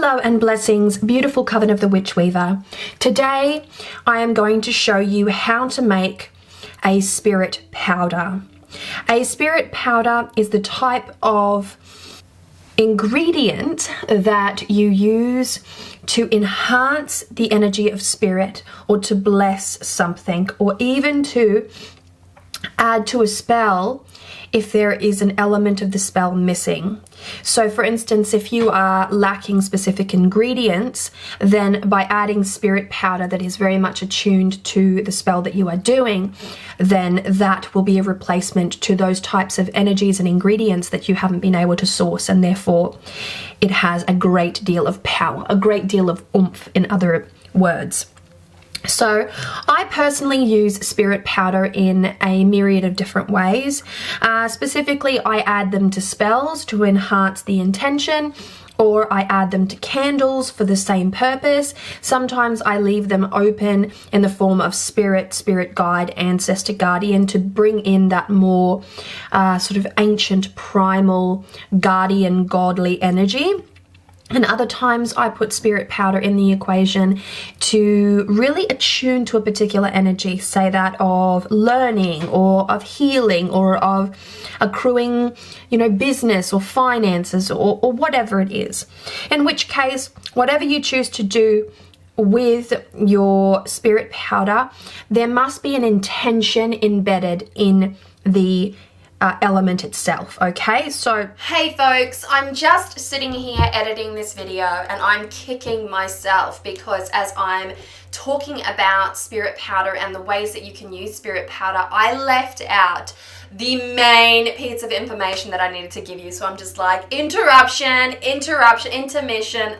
Hello and blessings, beautiful Coven of the Witch Weaver. Today I am going to show you how to make a spirit powder. A spirit powder is the type of ingredient that you use to enhance the energy of spirit, or to bless something, or even to add to a spell if there is an element of the spell missing. So for instance, if you are lacking specific ingredients, then by adding spirit powder that is very much attuned to the spell that you are doing, then that will be a replacement to those types of energies and ingredients that you haven't been able to source, and therefore it has a great deal of power, a great deal of oomph, in other words. So I personally use spirit powder in a myriad of different ways. Specifically, I add them to spells to enhance the intention, or I add them to candles for the same purpose. Sometimes I leave them open in the form of spirit guide, ancestor guardian, to bring in that more sort of ancient, primal, guardian, godly energy. And other times I put spirit powder in the equation to really attune to a particular energy, say that of learning or of healing or of accruing, business or finances or whatever it is. In which case, whatever you choose to do with your spirit powder, there must be an intention embedded in the element itself, okay? So, hey folks, I'm just sitting here editing this video and I'm kicking myself because as I'm talking about spirit powder and the ways that you can use spirit powder, I left out the main piece of information that I needed to give you. So I'm just like, intermission,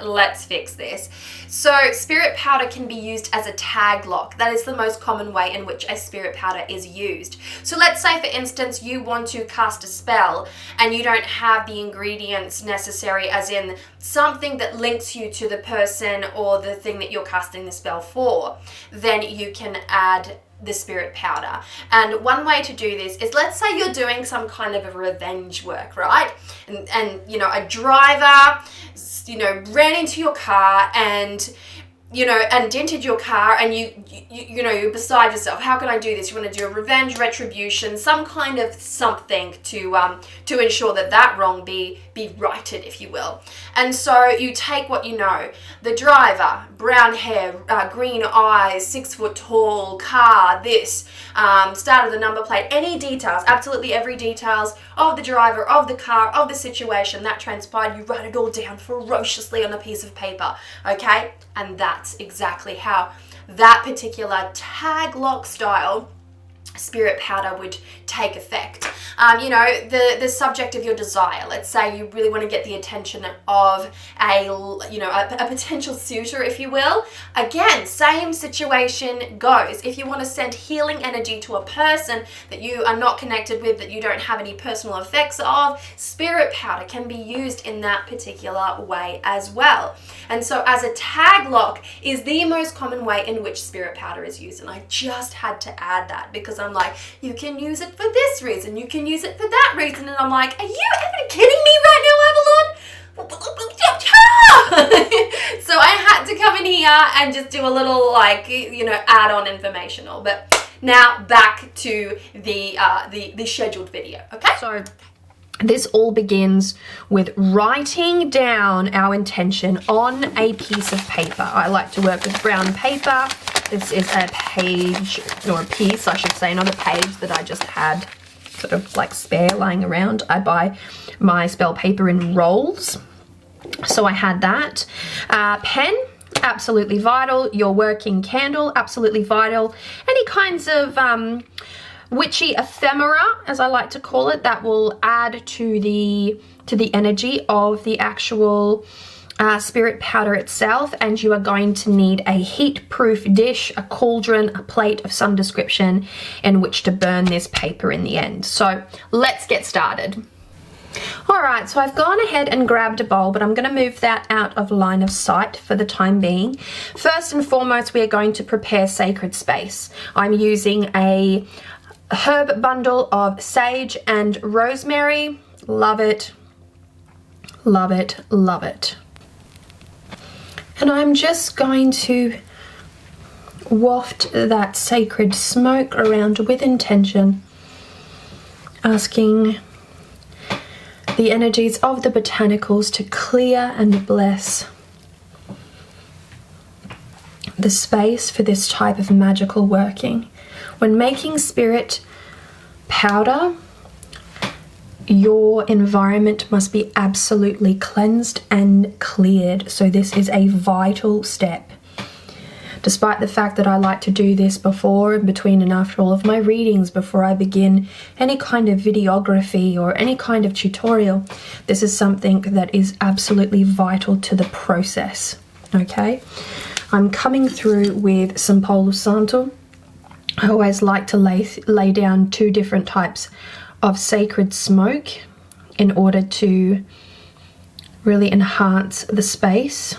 let's fix this. So spirit powder can be used as a tag lock. That is the most common way in which a spirit powder is used. So let's say, for instance, you want to cast a spell and you don't have the ingredients necessary, as in something that links you to the person or the thing that you're casting the spell for. Then you can add the spirit powder. And one way to do this is, let's say you're doing some kind of a revenge work, right? And a driver, ran into your car and dented your car, and you're beside yourself. How can I do this? You want to do a revenge, retribution, some kind of something to ensure that wrong be righted, if you will. And so you take what you know: the driver, brown hair, green eyes, 6 foot tall, car, this, start of the number plate, any details, absolutely every details of the driver, of the car, of the situation that transpired. You write it all down ferociously on a piece of paper, okay? And that's exactly how that particular tag lock style spirit powder would take effect. The subject of your desire. Let's say you really want to get the attention of a potential suitor, if you will. Again, same situation goes. If you want to send healing energy to a person that you are not connected with, that you don't have any personal effects of, spirit powder can be used in that particular way as well. And so as a tag lock is the most common way in which spirit powder is used. And I just had to add that because I'm like, you can use it for this reason, you can use it for that reason, and I'm like, are you ever kidding me right now, Avalon? So I had to come in here and just do a little add-on informational. But now back to the scheduled video, okay? So this all begins with writing down our intention on a piece of paper. I like to work with brown paper. This is a page, or a piece, I should say, not a page that I just had sort of like spare lying around. I buy my spell paper in rolls. So I had that. Pen, absolutely vital. Your working candle, absolutely vital. Any kinds of witchy ephemera, as I like to call it, that will add to the energy of the actual spirit powder itself. And you are going to need a heat-proof dish, a cauldron, a plate of some description in which to burn this paper in the end. So let's get started. Alright, so I've gone ahead and grabbed a bowl, but I'm going to move that out of line of sight for the time being. First and foremost, we are going to prepare sacred space. I'm using a herb bundle of sage and rosemary. Love it, love it, love it. And I'm just going to waft that sacred smoke around with intention, asking the energies of the botanicals to clear and bless the space for this type of magical working. When making spirit powder, your environment must be absolutely cleansed and cleared. So this is a vital step. Despite the fact that I like to do this before and between and after all of my readings, before I begin any kind of videography or any kind of tutorial, this is something that is absolutely vital to the process, okay? I'm coming through with some Palo Santo. I always like to lay down 2 different types of sacred smoke in order to really enhance the space.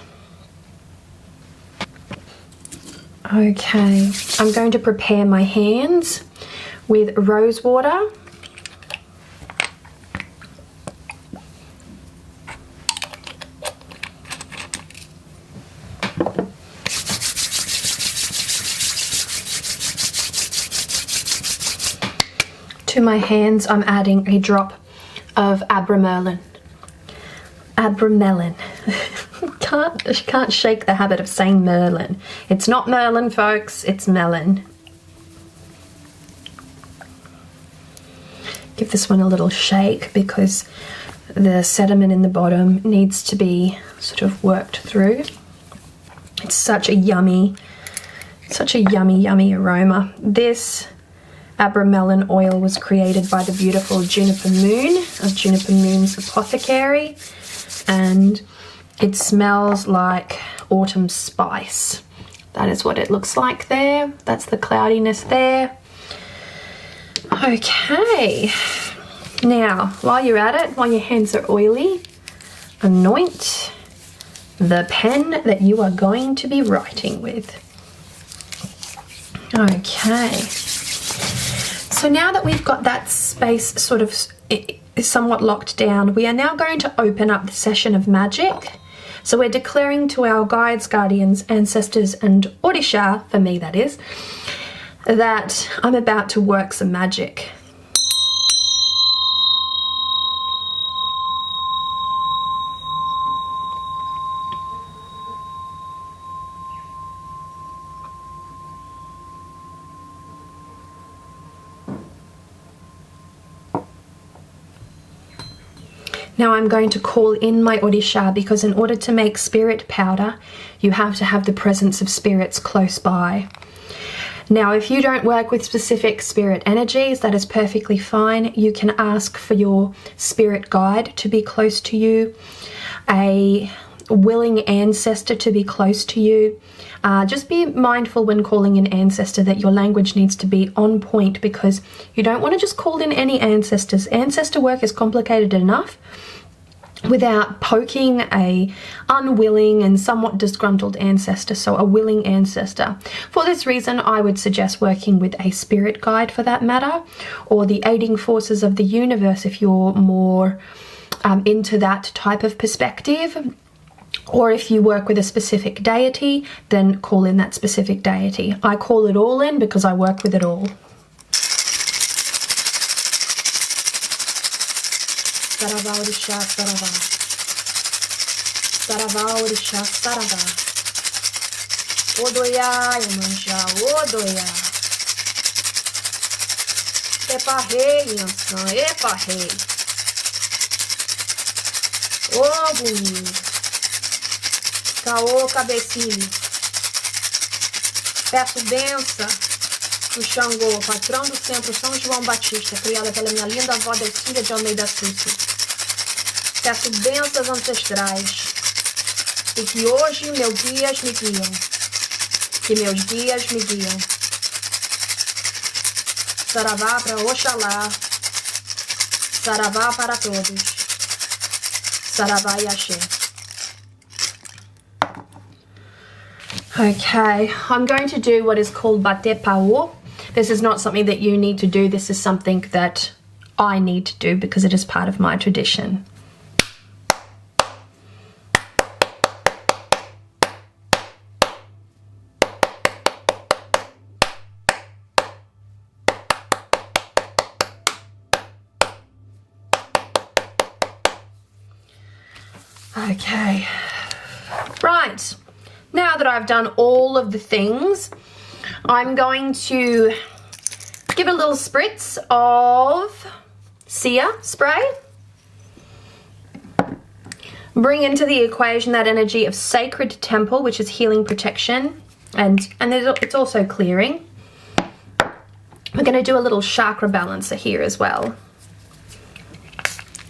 Okay, I'm going to prepare my hands with rose water. To my hands, I'm adding a drop of abramelin. Abramelin. Can't shake the habit of saying Merlin. It's not Merlin, folks, it's melon. Give this one a little shake because the sediment in the bottom needs to be sort of worked through. It's such a yummy aroma. This abramelin oil was created by the beautiful Juniper Moon of Juniper Moon's Apothecary, and it smells like autumn spice. That is what it looks like there. That's the cloudiness there. Okay, now while you're at it, while your hands are oily, anoint the pen that you are going to be writing with. Okay, so now that we've got that space sort of somewhat locked down, we are now going to open up the session of magic. So we're declaring to our guides, guardians, ancestors, and Orisha, for me that is, that I'm about to work some magic. Now I'm going to call in my Orisha, because in order to make spirit powder, you have to have the presence of spirits close by. Now, if you don't work with specific spirit energies, that is perfectly fine. You can ask for your spirit guide to be close to you, a willing ancestor to be close to you. Just be mindful when calling an ancestor that your language needs to be on point, because you don't want to just call in any ancestors. Ancestor work is complicated enough without poking a unwilling and somewhat disgruntled ancestor, so a willing ancestor. For this reason, I would suggest working with a spirit guide for that matter, or the aiding forces of the universe if you're more into that type of perspective. Or if you work with a specific deity, then call in that specific deity. I call it all in because I work with it all. Sarava Orisha Sarava. Sarava Orisha Sarava. Odoya Iemanjá, Odoya. Epa rei, Yansan, epa rei. Ô bonito. Caô, cabecinho. Peço benção do Xangô, patrão do centro São João Batista, criada pela minha linda avó Delcília de Almeida Succi. Peço bênçãos ancestrais, e que hoje meus guias me guiam, que meus guias me guiam. Saravá para Oxalá, saravá para todos, saravá e axé. Okay, I'm going to do what is called bate pao. This is not something that you need to do. This is something that I need to do because it is part of my tradition. Okay. Right. Now that I've done all of the things, I'm going to give a little spritz of Sia spray. Bring into the equation that energy of sacred temple, which is healing, protection, and it's also clearing. We're going to do a little chakra balancer here as well.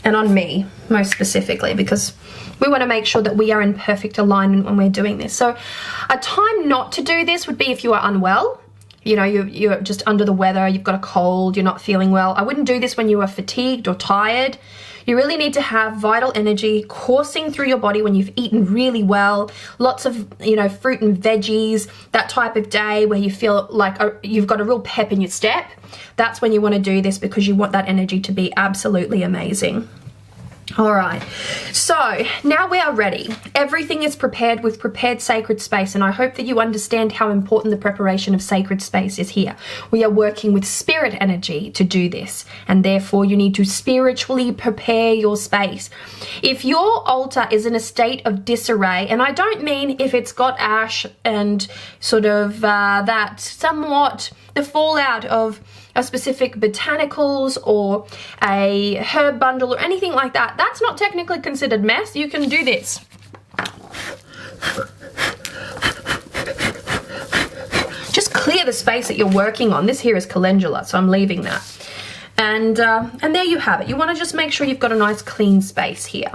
And on me, most specifically, because we want to make sure that we are in perfect alignment when we're doing this. So a time not to do this would be if you are unwell. You know, you're just under the weather, you've got a cold, you're not feeling well. I wouldn't do this when you are fatigued or tired. You really need to have vital energy coursing through your body when you've eaten really well, lots of, you know, fruit and veggies, that type of day where you feel like you've got a real pep in your step. That's when you want to do this, because you want that energy to be absolutely amazing. All right, so now we are ready. Everything is prepared. We've prepared sacred space, and I hope that you understand how important the preparation of sacred space is here. We are working with spirit energy to do this, and therefore you need to spiritually prepare your space. If your altar is in a state of disarray, and I don't mean if it's got ash and sort of that somewhat the fallout of a specific botanicals or a herb bundle or anything like that, that's not technically considered mess. You can do this. Just clear the space that you're working on. This here is calendula, so I'm leaving that. And there you have it. You want to just make sure you've got a nice clean space here.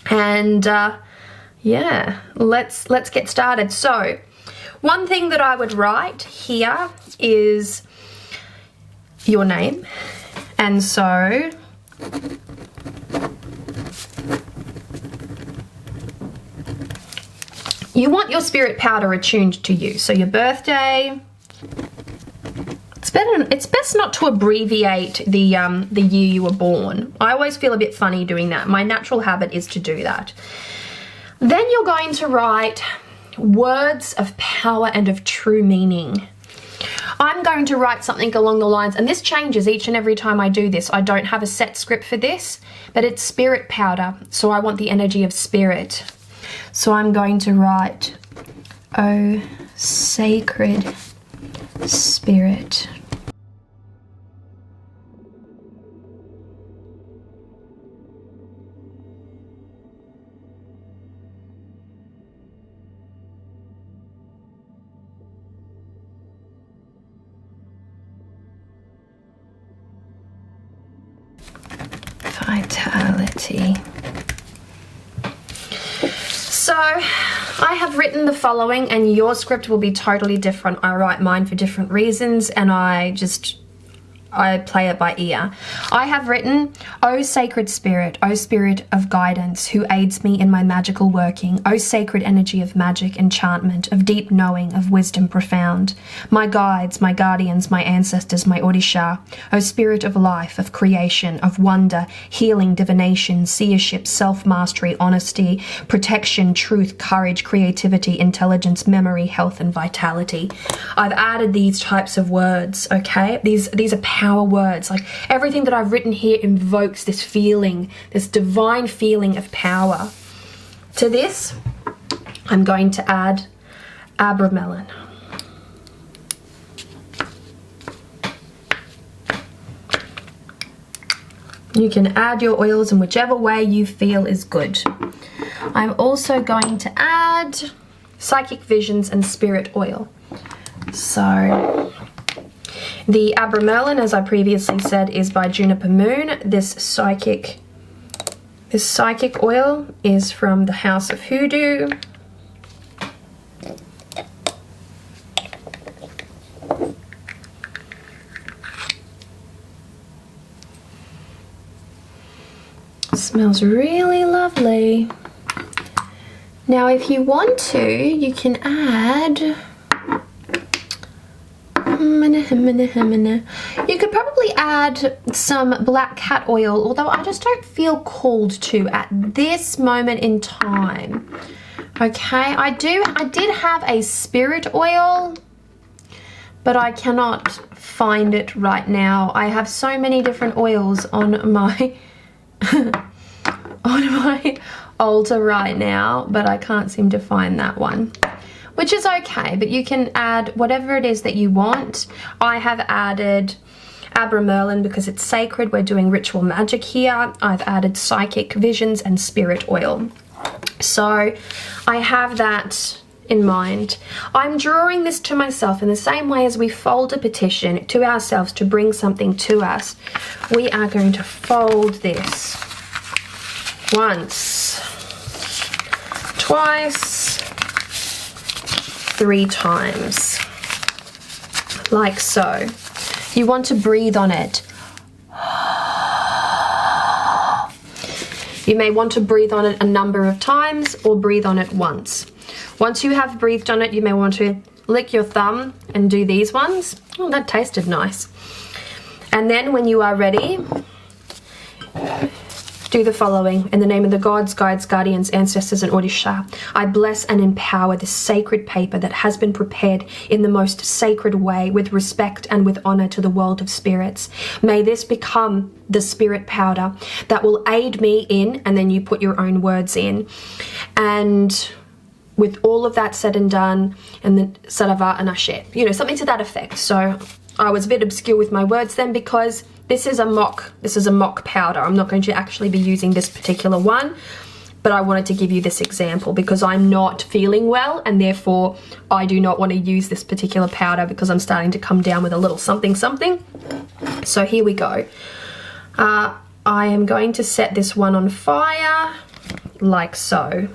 And yeah, let's get started. So one thing that I would write here is your name, and so you want your spirit powder attuned to you. So your birthday, it's best not to abbreviate the year you were born. I always feel a bit funny doing that. My natural habit is to do that. Then you're going to write words of power and of true meaning. I'm going to write something along the lines, and this changes each and every time I do this. I don't have a set script for this, but it's spirit powder, so I want the energy of spirit. So I'm going to write, oh, sacred spirit. Vitality. So I have written the following, and your script will be totally different. I write mine for different reasons, and I play it by ear. I have written, O sacred spirit, O spirit of guidance, who aids me in my magical working, O sacred energy of magic, enchantment, of deep knowing, of wisdom profound, my guides, my guardians, my ancestors, my Odisha, O spirit of life, of creation, of wonder, healing, divination, seership, self-mastery, honesty, protection, truth, courage, creativity, intelligence, memory, health, and vitality. I've added these types of words, okay? These are power words. Like, everything that I've written here invokes this feeling, this divine feeling of power. To this, I'm going to add abramelin. You can add your oils in whichever way you feel is good. I'm also going to add psychic visions and spirit oil. So the abramelin, as I previously said, is by Juniper Moon. This psychic oil is from the House of Hoodoo. Smells really lovely. Now, if you want to, you can add you could probably add some black cat oil, although I just don't feel called to at this moment in time. Okay, I did have a spirit oil, but I cannot find it right now. I have so many different oils on my altar right now, but I can't seem to find that one, which is okay, but you can add whatever it is that you want. I have added Abramelin because it's sacred. We're doing ritual magic here. I've added psychic visions and spirit oil. So I have that in mind. I'm drawing this to myself in the same way as we fold a petition to ourselves to bring something to us. We are going to fold this once, twice, 3 times, like so. You want to breathe on it. You may want to breathe on it a number of times or breathe on it once. Once you have breathed on it, you may want to lick your thumb and do these ones. Oh, that tasted nice. And then when you are ready, do the following. In the name of the gods, guides, guardians, ancestors, and Odisha, I bless and empower this sacred paper that has been prepared in the most sacred way with respect and with honor to the world of spirits. May this become the spirit powder that will aid me in, and then you put your own words in. And with all of that said and done, and then Sarava and Ashe, you know, something to that effect. So I was a bit obscure with my words then because this is a mock powder. I'm not going to actually be using this particular one, but I wanted to give you this example because I'm not feeling well, and therefore I do not want to use this particular powder because I'm starting to come down with a little something. So here we go. I am going to set this one on fire like so,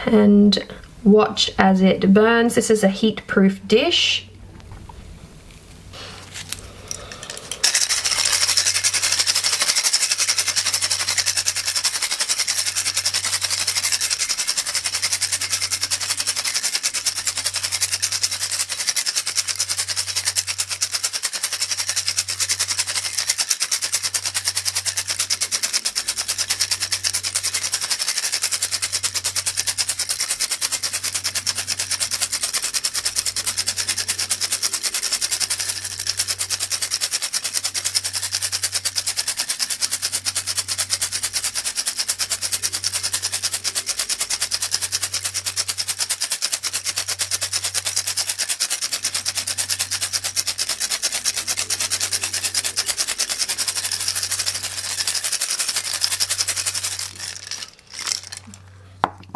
and watch as it burns. This is a heat-proof dish.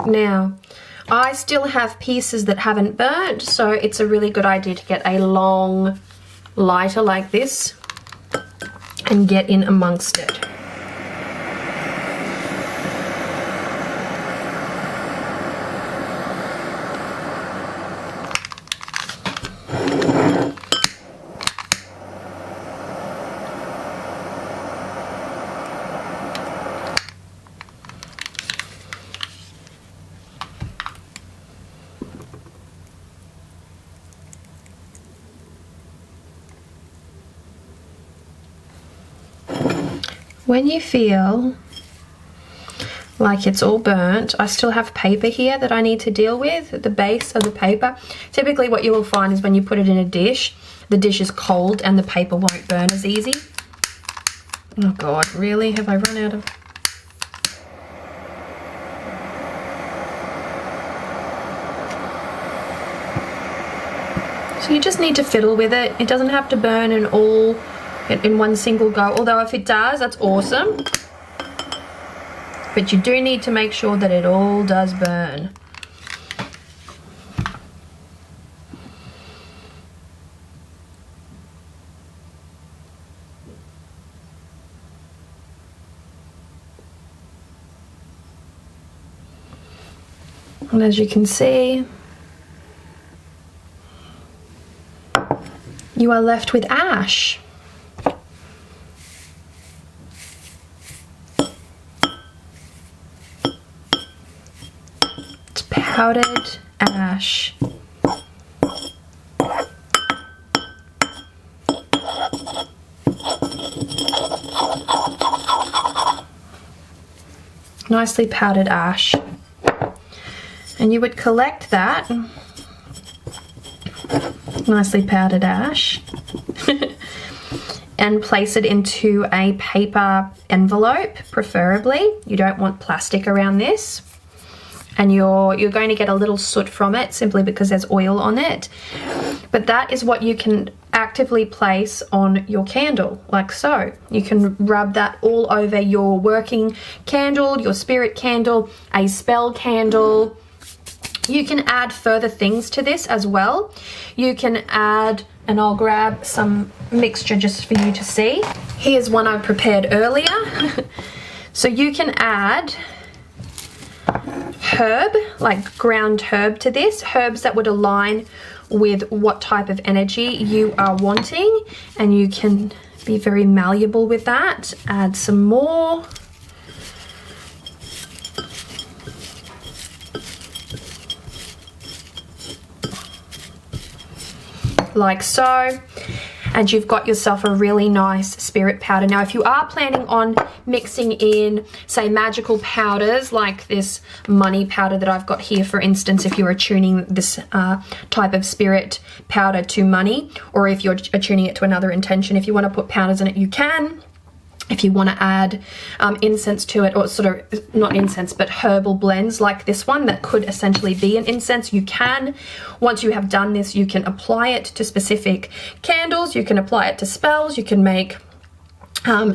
Now, I still have pieces that haven't burnt, so it's a really good idea to get a long lighter like this and get in amongst it. When you feel like it's all burnt, I still have paper here that I need to deal with at the base of the paper. Typically what you will find is when you put it in a dish, the dish is cold and the paper won't burn as easy. Oh God, really? Have I run out of... So you just need to fiddle with it. It doesn't have to burn in one single go, although if it does, that's awesome. But you do need to make sure that it all does burn. And as you can see, you are left with ash. It's powdered ash. Nicely powdered ash. And you would collect that nicely powdered ash and place it into a paper envelope, preferably. You don't want plastic around this. And you're going to get a little soot from it simply because there's oil on it. But that is what you can actively place on your candle, like so. You can rub that all over your working candle, your spirit candle, a spell candle. You can add further things to this as well. You can add, and I'll grab some mixture just for you to see. Here's one I prepared earlier. So you can add herb, like ground herb to this, herbs that would align with what type of energy you are wanting, and you can be very malleable with that. Add some more. Like so. And you've got yourself a really nice spirit powder. Now, if you are planning on mixing in, say, magical powders like this money powder that I've got here, for instance, if you're attuning this type of spirit powder to money, or if you're attuning it to another intention, if you want to put powders in it, you can. If you want to add incense to it, or sort of, not incense, but herbal blends like this one that could essentially be an incense, you can. Once you have done this, you can apply it to specific candles, you can apply it to spells, you can make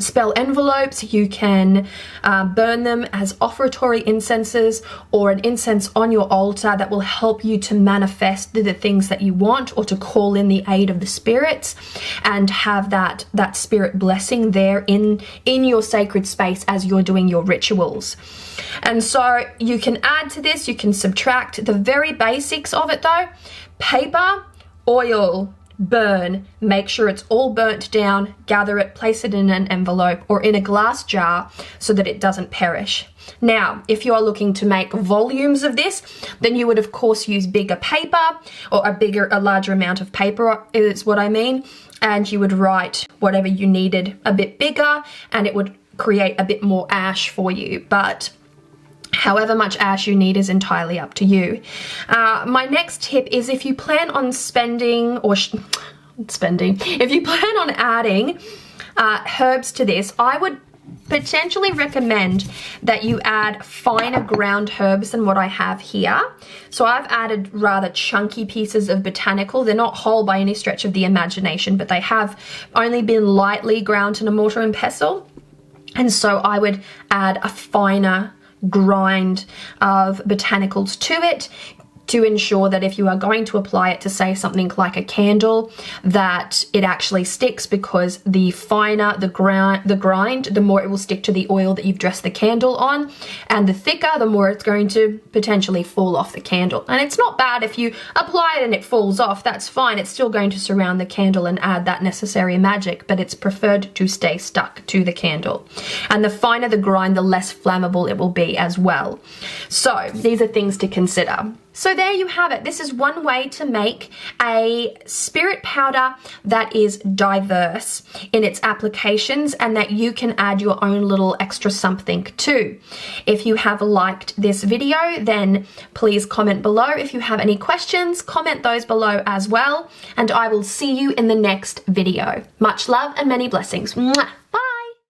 spell envelopes, you can burn them as offertory incenses, or an incense on your altar that will help you to manifest the things that you want, or to call in the aid of the spirits and have that spirit blessing there in your sacred space as you're doing your rituals. And so you can add to this, you can subtract. The very basics of it though: paper, oil, burn, make sure it's all burnt down, gather it, place it in an envelope or in a glass jar so that it doesn't perish. Now, if you're looking to make volumes of this, then you would of course use bigger paper, or a larger amount of paper is what I mean, and you would write whatever you needed a bit bigger, and it would create a bit more ash for you. But however much ash you need is entirely up to you. My next tip is, if you plan on if you plan on adding herbs to this, I would potentially recommend that you add finer ground herbs than what I have here. So I've added rather chunky pieces of botanical. They're not whole by any stretch of the imagination, but they have only been lightly ground in a mortar and pestle. And so I would add a finer grind of botanicals to it, to ensure that if you are going to apply it to, say, something like a candle, that it actually sticks, because the finer the grind, the more it will stick to the oil that you've dressed the candle on, and the thicker, the more it's going to potentially fall off the candle. And it's not bad if you apply it and it falls off, that's fine. It's still going to surround the candle and add that necessary magic, but it's preferred to stay stuck to the candle. And the finer the grind, the less flammable it will be as well. So these are things to consider. So there you have it. This is one way to make a spirit powder that is diverse in its applications, and that you can add your own little extra something to. If you have liked this video, then please comment below. If you have any questions, comment those below as well, and I will see you in the next video. Much love and many blessings. Mwah. Bye.